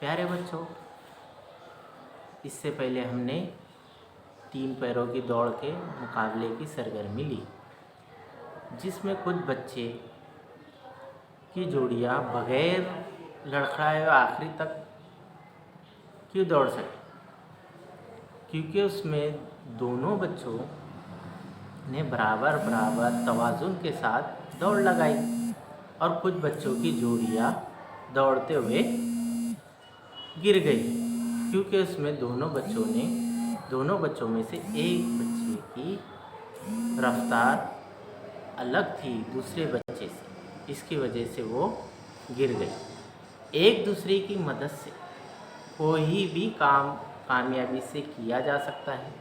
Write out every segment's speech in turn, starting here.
प्यारे बच्चों, इससे पहले हमने 3 पैरों की दौड़ के मुकाबले की सरगर्मी ली, जिसमें कुछ बच्चे की जोड़ियां बगैर लड़खड़ाए आखिरी तक क्यों दौड़ सके, क्योंकि उसमें दोनों बच्चों ने बराबर तवाज़ुन के साथ दौड़ लगाई। और कुछ बच्चों की जोड़ियां दौड़ते हुए गिर गई, क्योंकि उसमें दोनों बच्चों में से एक बच्चे की रफ्तार अलग थी दूसरे बच्चे से। इसकी वजह से वो गिर गई। एक दूसरे की मदद से कोई भी काम कामयाबी से किया जा सकता है।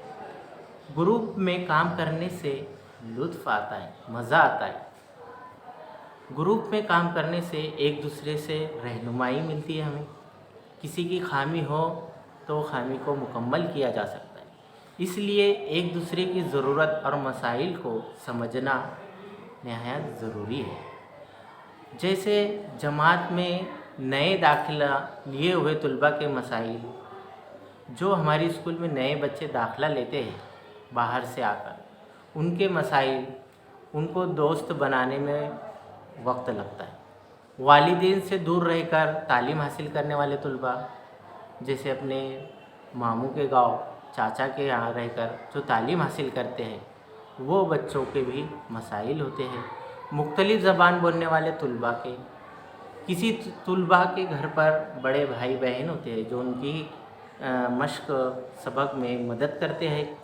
ग्रुप में काम करने से लुत्फ़ आता है, मज़ा आता है। ग्रुप में काम करने से एक दूसरे से रहनुमाई मिलती है हमें। किसी की खामी हो तो खामी को मुकम्मल किया जा सकता है। इसलिए एक दूसरे की ज़रूरत और मसाइल को समझना निहायत ज़रूरी है। जैसे जमात में नए दाखिला लिए हुए तलबा के मसाइल, जो हमारी स्कूल में नए बच्चे दाखिला लेते हैं बाहर से आकर, उनके मसाइल, उनको दोस्त बनाने में वक्त लगता है। वालिदैन से दूर रहकर तालीम हासिल करने वाले तलबा, जैसे अपने मामू के गांव, चाचा के यहाँ रहकर जो तालीम हासिल करते हैं, वो बच्चों के भी मसाइल होते हैं। मुख्तलिफ़ ज़बान बोलने वाले तलबा के, किसी तलबा के घर पर बड़े भाई बहन होते हैं जो उनकी मश्क सबक में मदद करते हैं,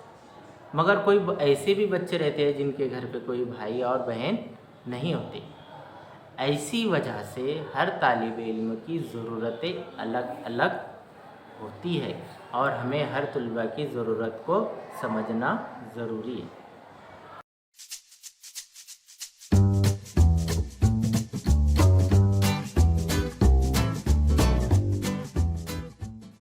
मगर कोई ऐसे भी बच्चे रहते हैं जिनके घर पे कोई भाई और बहन नहीं होते। ऐसी वजह से हर तालिब इल्म की ज़रूरतें अलग अलग होती है और हमें हर तलबा की ज़रूरत को समझना ज़रूरी है।